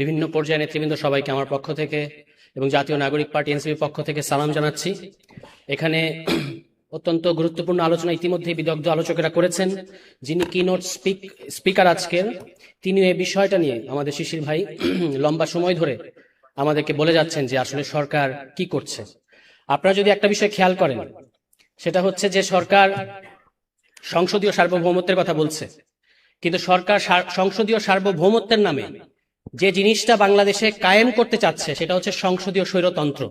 বিভিন্ন পর্যায়ে নেতৃবৃন্দ সবাইকে আমার পক্ষ থেকে এবং জাতীয় নাগরিক পার্টি এনসিপির পক্ষ থেকে সালাম জানাচ্ছি। এখানে অত্যন্ত গুরুত্বপূর্ণ আলোচনা ইতিমধ্যেই বিদগ্ধ আলোচকেরা করেছেন। যিনি কিনোট স্পিকার আজকের, তিনি এই বিষয়টা নিয়ে আমাদের শিশির ভাই লম্বা সময় ধরে আমাদেরকে বলে যাচ্ছেন যে আসলে সরকার কি করছে। আপনারা যদি একটা বিষয় খেয়াল করেন, সেটা হচ্ছে যে সরকার সংসদীয় সার্বভৌমত্বের কথা বলছে, কিন্তু সরকার সংসদীয় সার্বভৌমত্বের নামে যে জিনিসটা বাংলাদেশে কায়েম করতে চাচ্ছে সেটা হচ্ছে সংসদীয় স্বৈরতন্ত্র।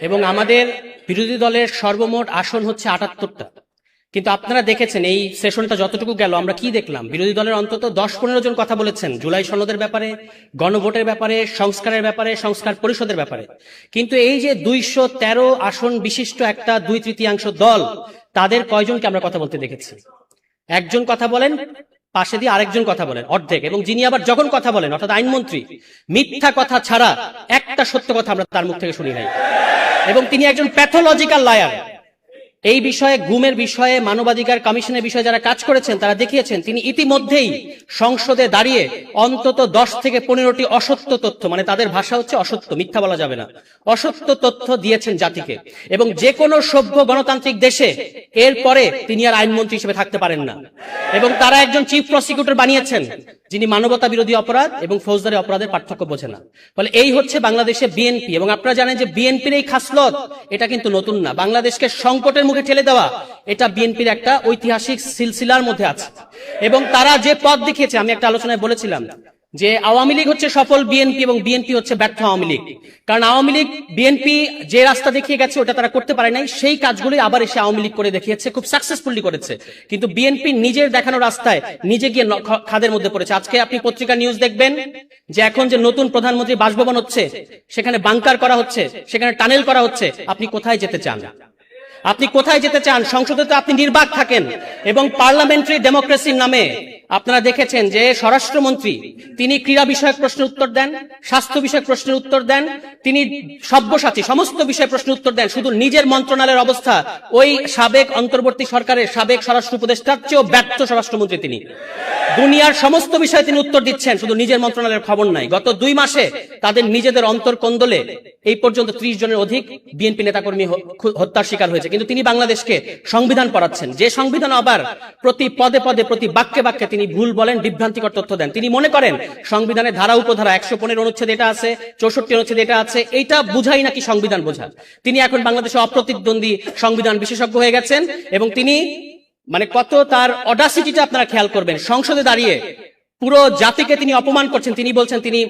এবং আমাদের বিরোধী দলের সর্বমোট আসন হচ্ছে ৭৮টা। কিন্তু আপনারা দেখেছেন এই সেশনটা যতটুকু গেল, আমরা কি দেখলাম? বিরোধী দলের অন্তত ১০-১৫ জন কথা বলেছেন জুলাই সনদের ব্যাপারে, গণভোটের ব্যাপারে, সংস্কারের ব্যাপারে, সংস্কার পরিষদের ব্যাপারে। কিন্তু এই যে ২১৩ আসন বিশিষ্ট একটা ২/৩ দল, তাদের কয়জনকে আমরা কথা বলতে দেখেছি? একজন কথা বলেন, পাশে দিয়ে আরেকজন কথা বলেন, অর্ধেক। এবং যিনি আবার যখন কথা বলেন, অর্থাৎ আইনমন্ত্রী, মিথ্যা কথা ছাড়া একটা সত্য কথা আমরা তার মুখ থেকে শুনি নাই। এবং তিনি একজন প্যাথোলজিক্যাল লায়ার। এই বিষয়ে, গুমের বিষয়ে, মানবাধিকার কমিশনের বিষয়ে যারা কাজ করেছেন তারা দেখিয়েছেন তিনি ইতিমধ্যেই সংসদে দাঁড়িয়ে অন্তত ১০ থেকে ১৫টি অসত্য তথ্য, মানে তাদের ভাষা হচ্ছে অসত্য, মিথ্যা বলা যাবে না, অসত্য তথ্য দিয়েছেন জাতিকে। এবং যে কোনো সভ্য গণতান্ত্রিক দেশে এরপরে তিনি আর আইনমন্ত্রী হিসেবে থাকতে পারেন না। এবং তারা একজন চিফ প্রসিকিউটর বানিয়েছেন যিনি মানবতা বিরোধী অপরাধ এবং ফৌজদারি অপরাধের পার্থক্য বোঝে না। ফলে এই হচ্ছে বাংলাদেশে বিএনপি। এবং আপনারা জানেন যে বিএনপির এই খাসলত, এটা কিন্তু নতুন না। বাংলাদেশকে সংকটের মুখে ঠেলে দেওয়া, এটা বিএনপির একটা ঐতিহাসিক সিলসিলার মধ্যে আছে। এবং তারা যে পথ দেখিয়েছে, আমি একটা আলোচনায় বলেছিলাম যে আওয়ামী লীগ হচ্ছে সফল বিএনপি এবং বিএনপি হচ্ছে ব্যর্থ আওয়ামী লীগ। কারণ আওয়ামী লীগ বিএনপি যে রাস্তা দেখিয়ে গেছে ওটা তারা করতে পারে নাই, সেই কাজগুলি আবার এসে আওয়ামী লীগ করে দেখিয়েছে, খুব সাকসেসফুলি করেছে। কিন্তু বিএনপি নিজের দেখানো রাস্তায় নিজে গিয়ে খাদের মধ্যে পড়েছে। আজকে আপনি পত্রিকা নিউজ দেখবেন যে এখন যে নতুন প্রধানমন্ত্রী বাসভবন হচ্ছে, সেখানে বাংকার করা হচ্ছে, সেখানে টানেল করা হচ্ছে। আপনি কোথায় যেতে চান? আপনি কোথায় যেতে চান? সংসদে তো আপনি নির্বাক থাকেন। এবং পার্লামেন্টারি ডেমোক্রেসির নামে আপনারা দেখেছেন যে স্বরাষ্ট্রমন্ত্রী তিনি ক্রীড়া বিষয়ক প্রশ্নের উত্তর দেন, স্বাস্থ্য বিষয়ক প্রশ্নের উত্তর দেন, তিনি সব্যসাচী সমস্ত বিষয়ে প্রশ্নের উত্তর দেন। শুধু নিজের মন্ত্রণালয়ের অবস্থা ওই সাবেক অন্তর্বর্তী সরকারের সাবেক স্বরাষ্ট্র উপদেষ্টার চেয়েও ব্যর্থ স্বরাষ্ট্রমন্ত্রী তিনি। দুনিয়ার সমস্ত বিষয়ে তিনি উত্তর দিচ্ছেন, শুধু নিজের মন্ত্রণালয়ের খবর নাই। গত ২ মাসে তাদের নিজেদের অন্তর কোন্দলে এই পর্যন্ত ৩০ জনের অধিক বিএনপি নেতাকর্মী হত্যার শিকার হয়েছে। কিন্তু তিনি বাংলাদেশকে সংবিধান পড়াচ্ছেন, যে সংবিধান আবার প্রতি পদে পদে, প্রতি বাক্যে বাক্যে তিনি ভুল বলেন, বিভ্রান্তিকর তথ্য দেন। তিনি মনে করেন সংবিধানের ধারা উপধারা ১১৫ অনুচ্ছেদ এটা আছে, ৬৪ অনুচ্ছেদ এটা আছে, এইটা বুঝাই নাকি সংবিধান বোঝা। তিনি এখন বাংলাদেশে অপ্রতিদ্বন্দ্বী সংবিধান বিশেষজ্ঞ হয়ে গেছেন। এবং তিনি মানে কত তার অডাসিটিটা আপনারা খেয়াল করবেন, সংসদে দাঁড়িয়ে পুরো জাতিকে তিনি অপমান করছেন। তিনি বলছেন তিনি